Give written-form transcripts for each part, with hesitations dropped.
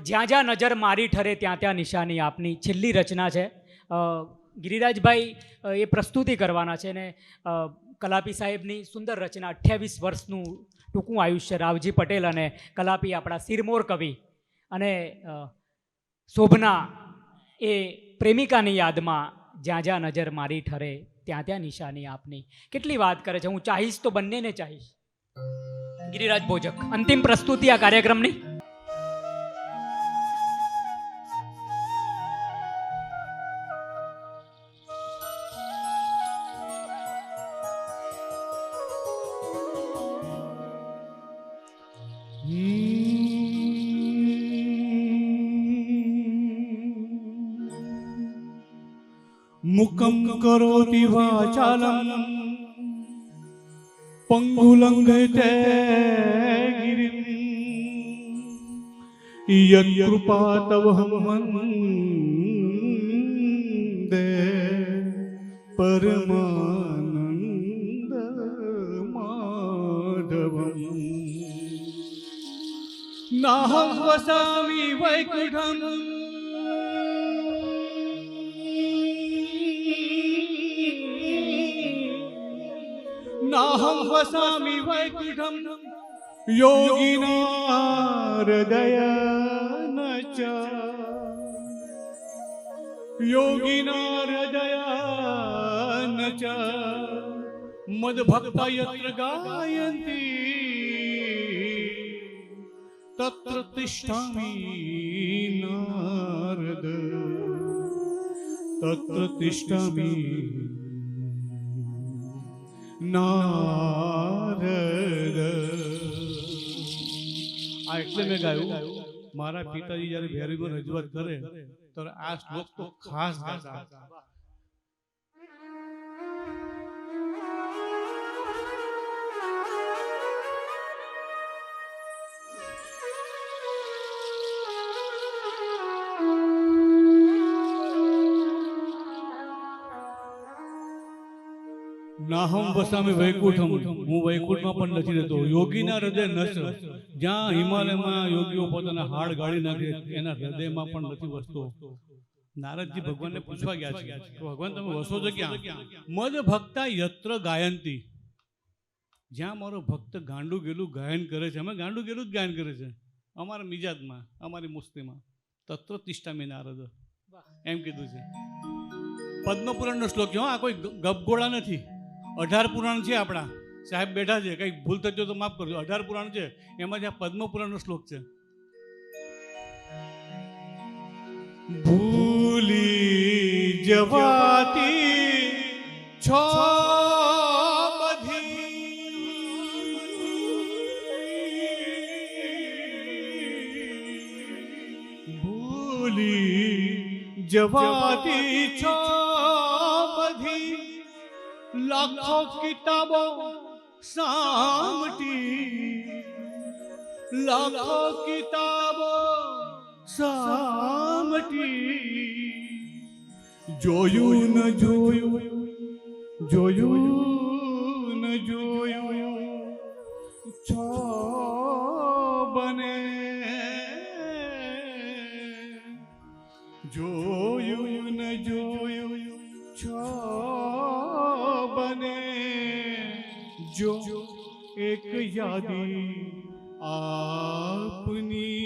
જ્યાં જ્યાં નજર મારી ઠરે ત્યાં ત્યાં નિશાની આપની છેલ્લી રચના છે. ગિરિરાજભાઈ એ પ્રસ્તુતિ કરવાના છે ને કલાપી સાહેબની સુંદર રચના 28 વર્ષનું ટૂંકું આયુષ્ય રાવજી પટેલ અને કલાપી આપણા સિરમોર કવિ અને શોભના એ પ્રેમિકાની યાદમાં જ્યાં જ્યાં નજર મારી ઠરે ત્યાં ત્યાં નિશાની આપની. કેટલી વાત કરે છે. હું ચાહીશ તો બંનેને ચાહીશ. ગિરિરાજ ભોજક અંતિમ પ્રસ્તુતિ આ કાર્યક્રમની. મુકમ કરોતિ વાચાલમ પંગુલંઘતે ગિરિમ યત કૃપા તવ વંદે પરમાનંદ માધવમ. નાહં વસામિ વૈકુંઠમ नाहं वसामि वैकुंठं योगिना हृदयन च योगिना हृदयन च मद्भक्ता यत्र गायन्ति तत्र तिष्ठामि नारद तत्र तिष्ठामि નારદ. આ એટલે મેં ગાયું, મારા પિતાજી જ્યારે ભેરીમાં રજૂઆત કરે ત્યારે આ શ્લોક તો ખાસ ગાતા. નાહમ વસામી વૈકુંઠમ, હું વૈકુંઠમાં પણ નથી રહેતો. યોગીના હૃદય નશ, જ્યાં હિમાલયમાં યોગીઓ પોતાના હાડ ગાળી નાખે એના હૃદયમાં પણ નથી વસતો. નારદજી ભગવાનને પૂછવા ગયા છે કે ભગવાન તમે વસો છો ક્યાં? મદ ભક્તા યત્ર ગાયંતી, જ્યાં મારો ભક્ત ગાંડું ગેલું ગાયન કરે છે, અમે ગાંડું ગેલું જ ગાયન કરે છે અમારા મિજાજમાં, અમારી મુસ્તીમાં, તત્ર તિષ્ઠામિ નારદ એમ કીધું છે. પદ્મપુરાણનો શ્લોક છે. આ કોઈ ગપગોળા નથી. 18 પુરાણ છે આપણા. સાહેબ બેઠા છે, કંઈક ભૂલ થતી તો માફ કરજો. 18 પુરાણ છે, એમાં જે પદ્મપુરાણનો શ્લોક છે. ભૂલી જવાતી છો બધી, ભૂલી જવાતી છો બધી, લાખો કિતાબો સામટી, લાખો કિતાબો સામટી, જોયું ન જોયું, જોયું ન જોયું, છો બને, જોયું ન જોયું, છો બને, જો એક યાદી આપની,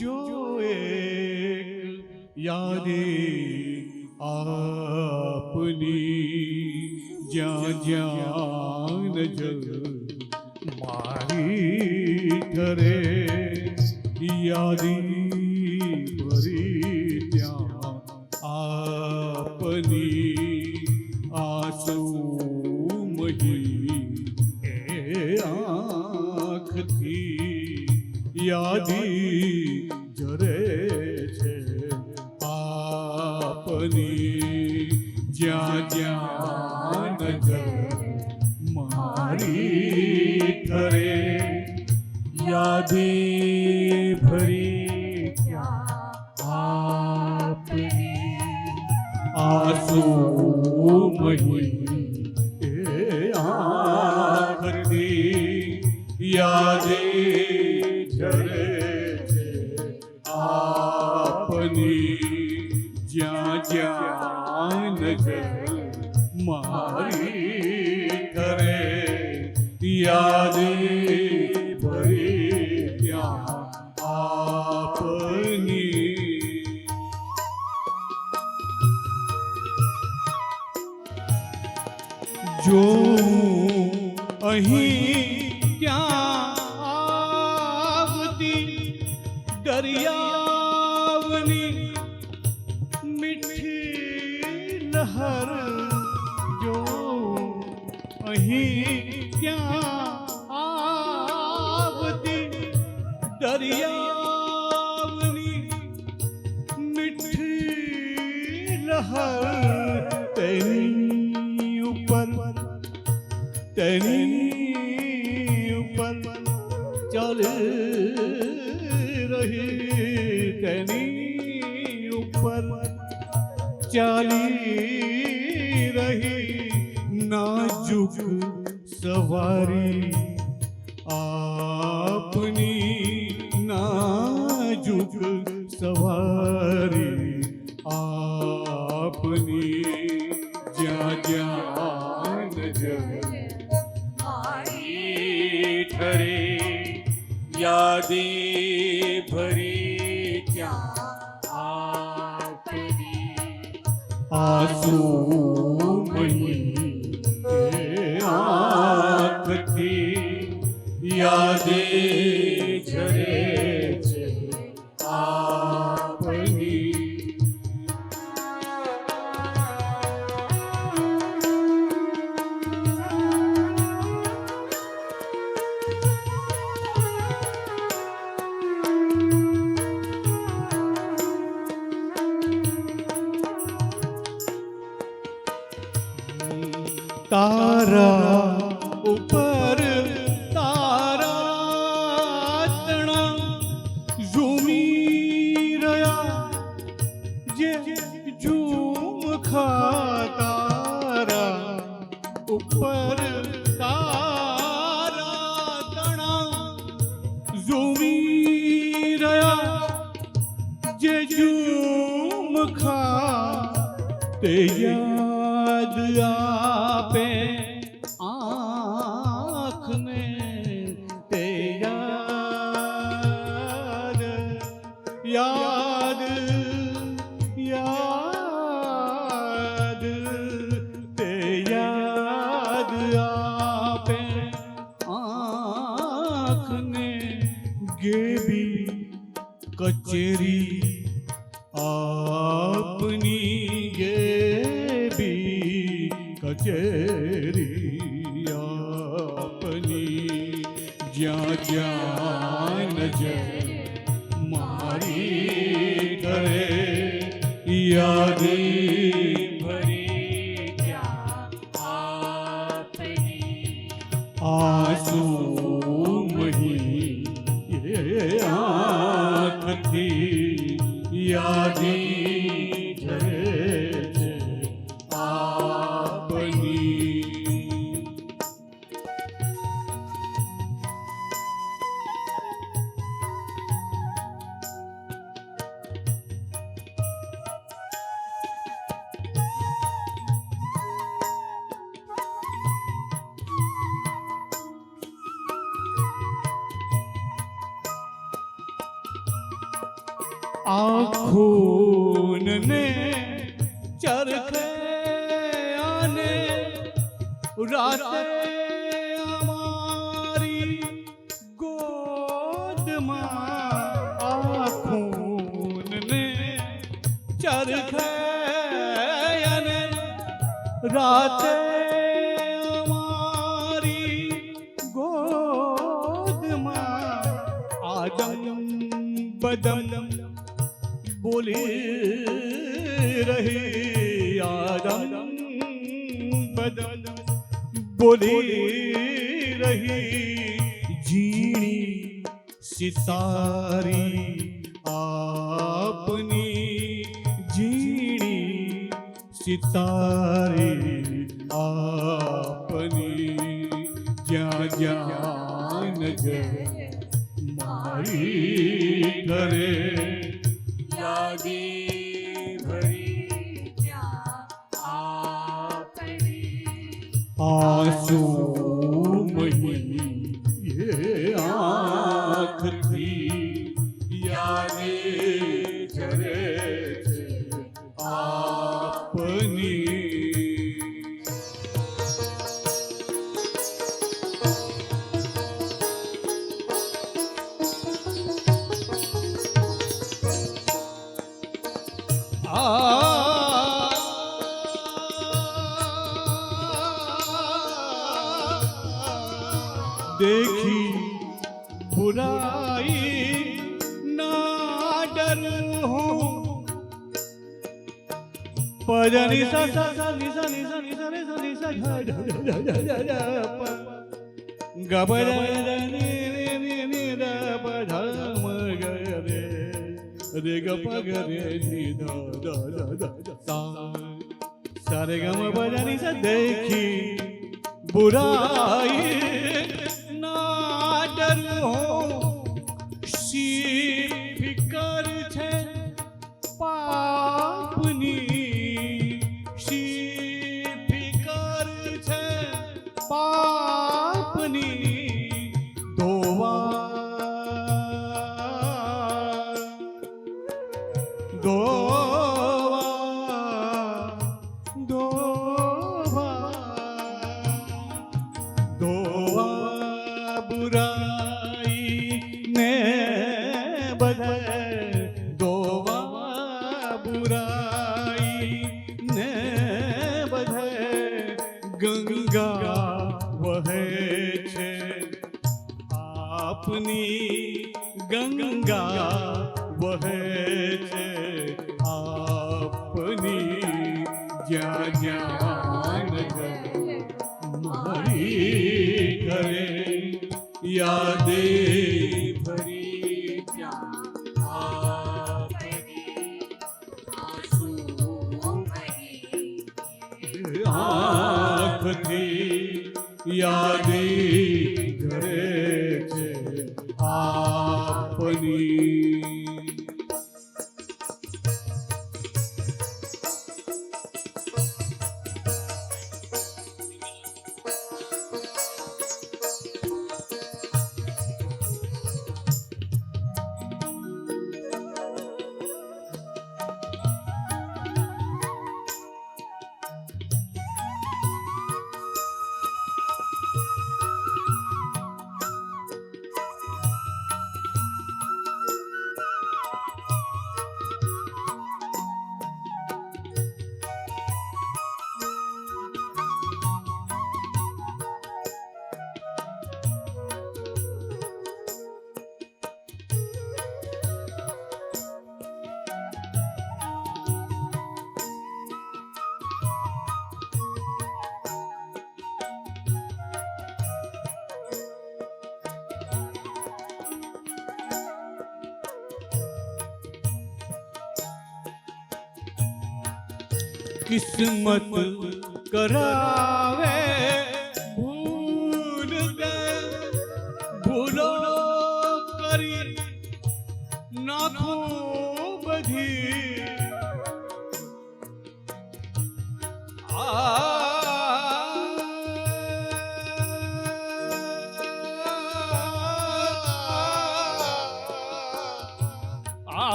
જો એક યાદી આપની, જ્યાં જ્યાં નજર મારી ઠરે, યાદી ભરી ત્યાં આપની, આંસુ મહી એ આંખથી યાદી જરે છે આપની, જ્યાં જ્યાં નજર મારી ઠરે, યાદી ભરી આપની, આંસુ મહી એ આંખથી યાદી ઝરે છે આપની જ્યાં જ્યાં નજર મારી કરે યાદ ભરી ત્યાં આપની જો અહીં ક્યાં આવતી દરિયાવની મીઠી લહર જો અહીં ક્યાં આવતી દરિયાવની મીઠી લહર તેની ઉપર ચાલી રહી તેની ઉપર ચાલી રહી નાજુક સવારી આપની નાજુક સવારી આપની જ્યાં જ્યાં નજર ઠરે યાદી ભરી ત્યાં આપની આંસુ આંખથી યાદે ઝરે છે આપની તારા ઉપર તારા તણા ઝૂમી રહ્યા જે ઝૂમખા તારા ઉપર તારા તણા ઝૂમી રહ્યા જે ઝૂમખા તે યાદ આપે આંખને તે યાદ યાદ યાદ તે યાદ આપે આંખને ગેબી કચેરી આપની ગેબી કચેરી આપની જ્યાં જ્યાં નજર મારી કરે યાદી ભરી ત્યાં આપની આંસુ મહી આંખથી યાદી ઝરે છે આપની આખૂનને ચરખે આને રાતે અમારી ગોદમાં આખૂનને ચરખે આને રાતે અમારી ગોદમાં આદમ બદમ બોલી રહી આદમ બદમ બોલી રહી જીણી સિતારી આપની જીણી સિતારી આપની જ્યાં જ્યાં નજર મારી કરે યાદી આંસુ મહી આંખથી યાદે ઝરે છે આપની देखी बुराई ना डर हो पजनी सा सा सा नि सा नि सा नि सा रे सा नि सा झा झा झा झा झा झा प गबर नि नि नि नि द प ध म ग रे रे ग प ग रे नि ध ध ध ध सा सा रे ग म प ज नि सा देखी बुराई ना डर हो शी फिकर छे पापनी शी फिकर छे पापनी दोवा दोवा दोवा दोवा बुराई ने बदले दोवा बुराई ने बदले गंगा वहे छे आपनी गंगा वहे छे आपनी ज्યાં જ્યાં મારી ઘરે યાદે ભરી ત્યાં આપની આંસુ વહી આંખથી યાદે ઘરે છે આપની किस्मत करावे भूल दे भूलो करी नाखो बधी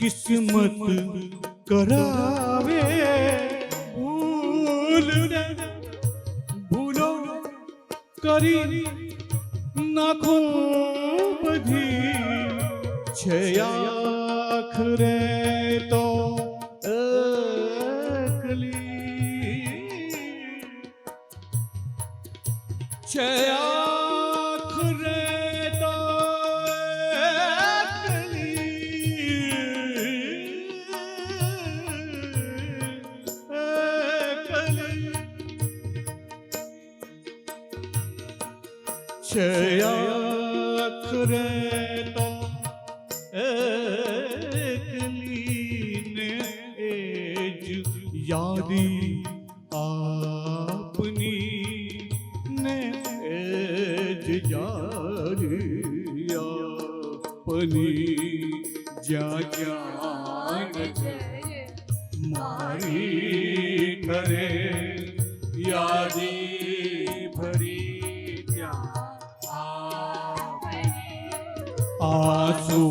किस्मत करावे भूल दे भूलो करी नाखो बधी छे आखरे तो अकली छे आखरे तो आखरे तो एकली ने યાદી આપની ને જ યાદી આપની જ્યાં જ્યાં મારી ઠરે યાદી ભરી ત્યાં આંસુ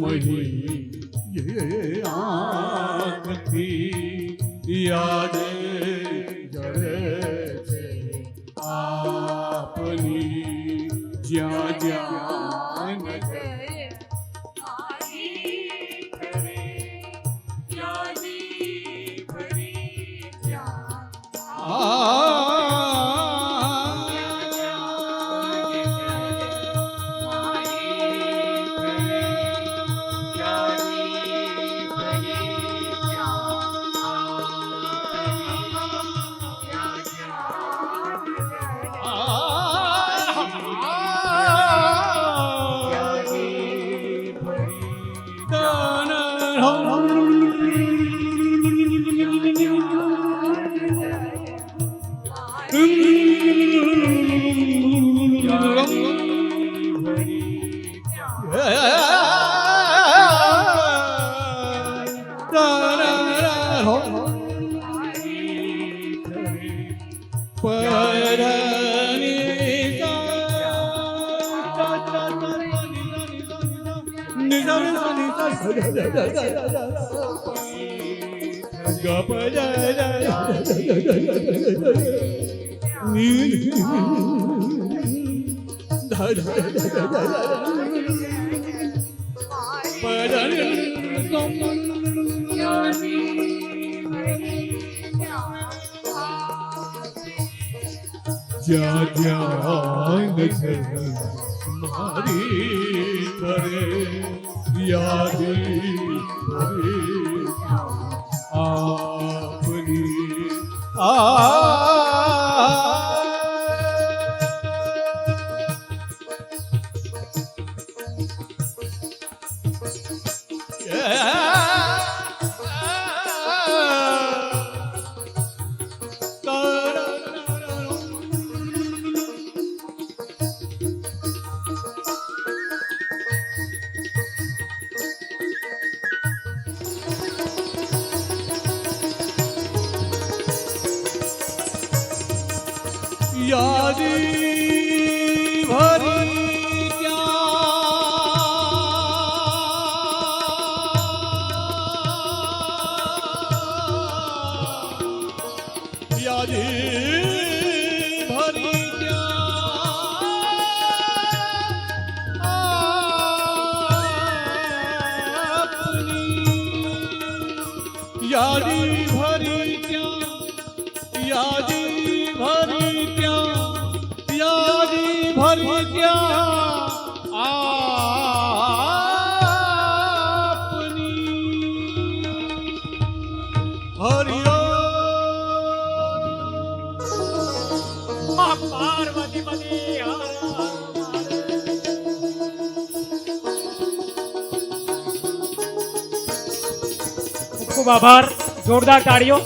મહી આંખથી યાદ જરે છે આપની જ્યાં જ્યાં યાદી ભરી ત્યાં જ્યાં જ્યાં છે મારી કરે યાદી ભરી આપની યાદી ભરી ત્યાં યાદી ભરી ત્યાં યાદી ભરી ત્યાં યાદી ભરી ભરી ત્યાં આપની હરિયો પાર્વતી પતિ ખૂબ આભાર, જોરદાર તાળીઓ.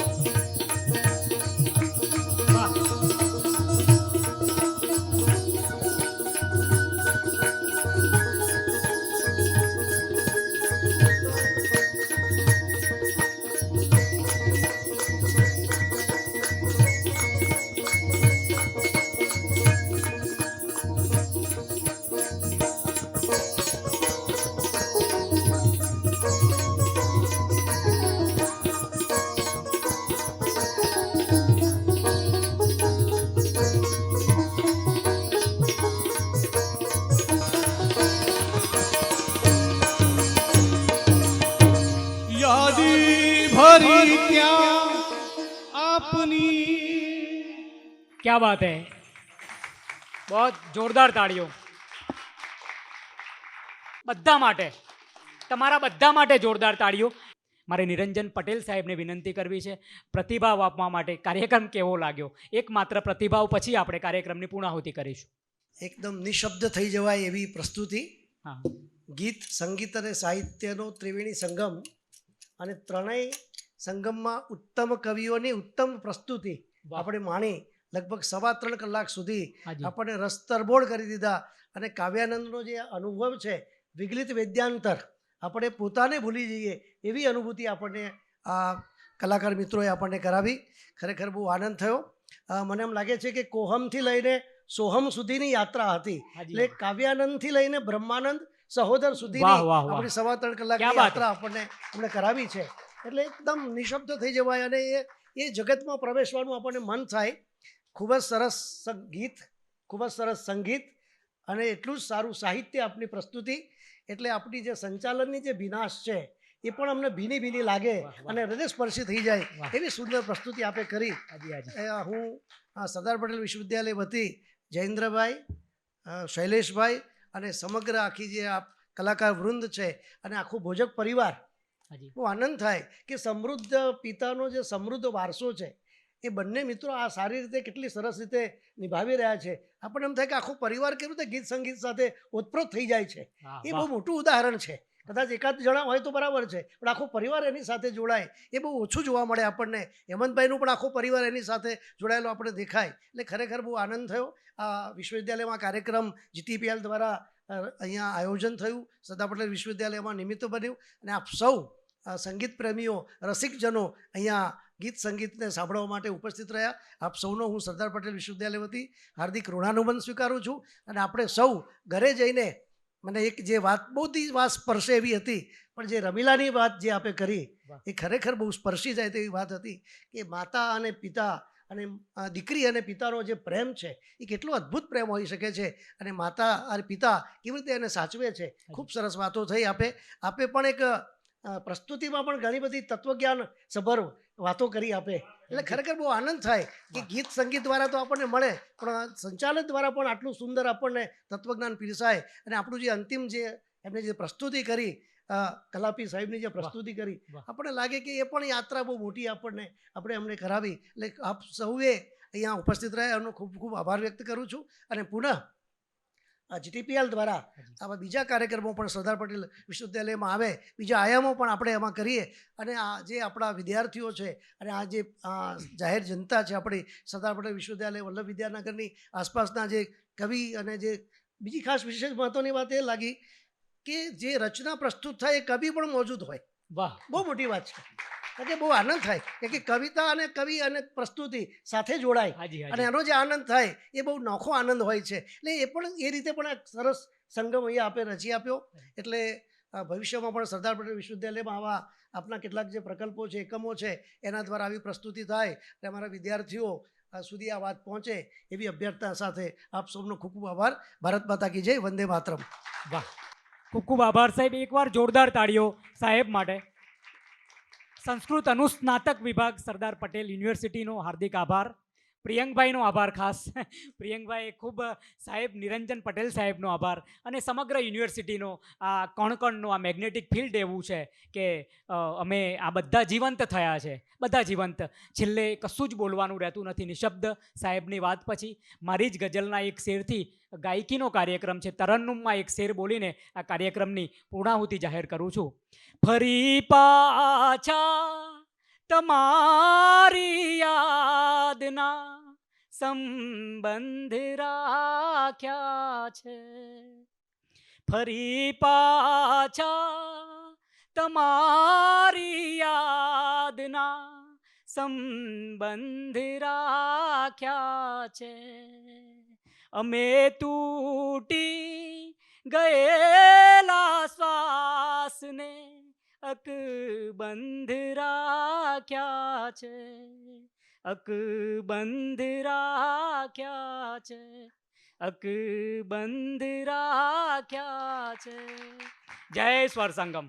ભરી ત્યાં આપની. क्या बात है, बहुत જોરદાર તાળીઓ બધા માટે, તમારા બધા માટે જોરદાર તાળીઓ. મારે નિરંજન પટેલ સાહેબને વિનંતી કરવી છે પ્રતિભાવ આપવા માટે. કાર્યક્રમ કેવો લાગ્યો? એકમાત્ર પ્રતિભાવ પછી આપણે કાર્યક્રમની પૂર્ણાહુતિ કરીશું. એકદમ નિશબ્દ થઈ જવાય એવી પ્રસ્તુતિ. હા, ગીત, સંગીત અને સાહિત્યનો ત્રિવેણી સંગમ અને ત્રણેય સંગમમાં ઉત્તમ કવિઓની ઉત્તમ પ્રસ્તુતિ વાહ. આપણે માણી લગભગ 3.25 કલાક સુધી હાજી. આપણને રસ તરબોળ કરી દીધા. અને કાવ્યાનંદનો જે અનુભવ છે વિગલિત વેદ્યાંતર, આપણે પોતાને ભૂલી જઈએ એવી અનુભૂતિ આપણને આ કલાકાર મિત્રોએ આપણને કરાવી. ખરેખર બહુ આનંદ થયો. મને એમ લાગે છે કે કોહમથી લઈને સોહમ સુધીની યાત્રા હતી. હાજી. એટલે કાવ્યાનંદથી લઈને બ્રહ્માનંદ સહોદર વાહ, સુધીની વાહ, વાહ. આપણી 3.25 ક્યા કલાકની બાત યાત્રા આપણને એમણે કરાવી છે. એટલે એકદમ નિશબ્દ થઈ જવાય અને એ જગતમાં પ્રવેશવાનું આપણને મન થાય. ખૂબ જ સરસ ગીત, ખૂબ જ સરસ સંગીત અને એટલું જ સારું સાહિત્ય આપની પ્રસ્તુતિ. એટલે આપણી જે સંચાલનની જે ભીનાશ છે એ પણ અમને ભીની ભીની લાગે વાહ, વાહ. અને હૃદયસ્પર્શી થઈ જાય વાહ. એવી સુંદર પ્રસ્તુતિ આપે કરી. હાજી, હાજી. હું સરદાર પટેલ વિશ્વવિદ્યાલય વતી જયેન્દ્રભાઈ, શૈલેષભાઈ અને સમગ્ર આખી જે આ કલાકાર વૃંદ છે અને આખું ભોજક પરિવાર, હાજી. બહુ આનંદ થાય કે સમૃદ્ધ પિતાનો જે સમૃદ્ધ વારસો છે એ બંને મિત્રો આ સારી રીતે કેટલી સરસ રીતે નિભાવી રહ્યા છે. આપણને એમ થાય કે આખો પરિવાર કેવી રીતે ગીત સંગીત સાથે ઓતપ્રોત થઈ જાય છે. વાહ, એ વાહ. બહુ મોટું ઉદાહરણ છે. કદાચ એકાદ જણા હોય તો બરાબર છે, પણ આખો પરિવાર એની સાથે જોડાય એ બહુ ઓછું જોવા મળે આપણને. હેમંતભાઈનું પણ આખો પરિવાર એની સાથે જોડાયેલો આપણે દેખાય. એટલે ખરેખર બહુ આનંદ થયો. આ વિશ્વવિદ્યાલયમાં કાર્યક્રમ GTPL દ્વારા અહીંયા આયોજન થયું, સરદાર પટેલ વિશ્વવિદ્યાલયમાં નિમિત્ત બન્યું અને આપ સૌ સંગીત પ્રેમીઓ, રસિકજનો અહીંયા ગીત સંગીતને સાંભળવા માટે ઉપસ્થિત રહ્યા. આપ સૌનો હું સરદાર પટેલ વિશ્વવિદ્યાલય વતી હાર્દિક ઋણાનુબંધ સ્વીકારું છું. અને આપણે સૌ ઘરે જઈને, મને એક જે વાત બહુ જ વાત સ્પર્શે એવી હતી, પણ જે રમીલાની વાત જે આપણે કરી એ ખરેખર બહુ સ્પર્શી જાય તેવી વાત હતી કે માતા અને પિતા અને દીકરી અને પિતાનો જે પ્રેમ છે એ કેટલો અદ્ભુત પ્રેમ હોઈ શકે છે અને માતા અને પિતા કેવી રીતે એને સાચવે છે. ખૂબ સરસ વાતો થઈ. આપે પણ એક પ્રસ્તુતિમાં પણ ઘણી બધી તત્વજ્ઞાન સભર વાતો કરી આપે. એટલે ખરેખર બહુ આનંદ થાય કે ગીત સંગીત દ્વારા તો આપણને મળે, પણ સંચાલન દ્વારા પણ આટલું સુંદર આપણને તત્વજ્ઞાન પીરસાય. અને આપણું જે અંતિમ જે એમને જે પ્રસ્તુતિ કરી, કલાપી સાહેબની જે પ્રસ્તુતિ કરી, આપણને લાગે કે એ પણ યાત્રા બહુ મોટી આપણે એમને કરાવી. એટલે આપ સૌએ અહીંયા ઉપસ્થિત રહ્યા એનો ખૂબ ખૂબ આભાર વ્યક્ત કરું છું. અને પુનઃ GTPL દ્વારા આવા બીજા કાર્યક્રમો પણ સરદાર પટેલ વિશ્વવિદ્યાલયમાં આવે, બીજા આયામો પણ આપણે એમાં કરીએ. અને આ જે આપણા વિદ્યાર્થીઓ છે અને આ જે જાહેર જનતા છે આપણી સરદાર પટેલ વિશ્વવિદ્યાલય વલ્લભ વિદ્યાનગરની આસપાસના જે કવિ અને જે બીજી ખાસ વિશેષ મહત્ત્વની વાત એ લાગી કે જે રચના પ્રસ્તુત થાય એ કવિ પણ મોજૂદ હોય. વાહ. બહુ મોટી વાત છે. એટલે બહુ આનંદ થાય કે કવિતા અને કવિ અને પ્રસ્તુતિ સાથે જોડાય હાજી, અને હાજી. એનો જે આનંદ થાય એ બહુ નોખો આનંદ હોય છે. એટલે એ પણ એ રીતે પણ એક સરસ સંગમ અહીંયા આપે રચી આપ્યો. એટલે ભવિષ્યમાં પણ સરદાર પટેલ વિશ્વવિદ્યાલયમાં આવા આપના કેટલાક જે પ્રકલ્પો છે, એકમો છે, એના દ્વારા આવી પ્રસ્તુતિ થાય અને અમારા વિદ્યાર્થીઓ સુધી આ વાત પહોંચે એવી અભ્યર્થના સાથે આપ સૌનો ખૂબ ખૂબ આભાર. ભારત માતા કી જય. વંદે માતરમ. વાહ, ખૂબ ખૂબ આભાર સાહેબ. એકવાર જોરદાર તાળીઓ સાહેબ માટે. સંસ્કૃત અનુસ્નાતક વિભાગ સરદાર પટેલ યુનિવર્સિટીનો હાર્દિક આભાર. પ્રિયંકભાઈનો આભાર ખાસ. પ્રિયંકભાઈ ખૂબ સાહેબ નિરંજન પટેલ સાહેબનો આભાર. અને સમગ્ર યુનિવર્સિટીનો આ કણકણનો આ મેગ્નેટિક ફિલ્ડ એવું છે કે અમે આ બધા જીવંત થયા છે, બધા જીવંત. છેલ્લે કશું જ બોલવાનું રહેતું નથી, નિશબ્દ. સાહેબની વાત પછી મારી જ ગઝલના એક શેરથી ગાયકીનો કાર્યક્રમ છે. તરન્નુમમાં એક શેર બોલીને આ કાર્યક્રમની પૂર્ણાહુતિ જાહેર કરું છું. ફરી પાછા તમારી યાદના સંબંધ રાખ્યા છે. ફરી પાછા તમારી યાદના સંબંધ રાખ્યા છે. અમે તૂટી ગયેલા શ્વાસને અકબંધ રાખ્યા છે. અકબંધ રાખ્યા છે. અકબંધ રાખ્યા છે. જય સ્વર સંગમ.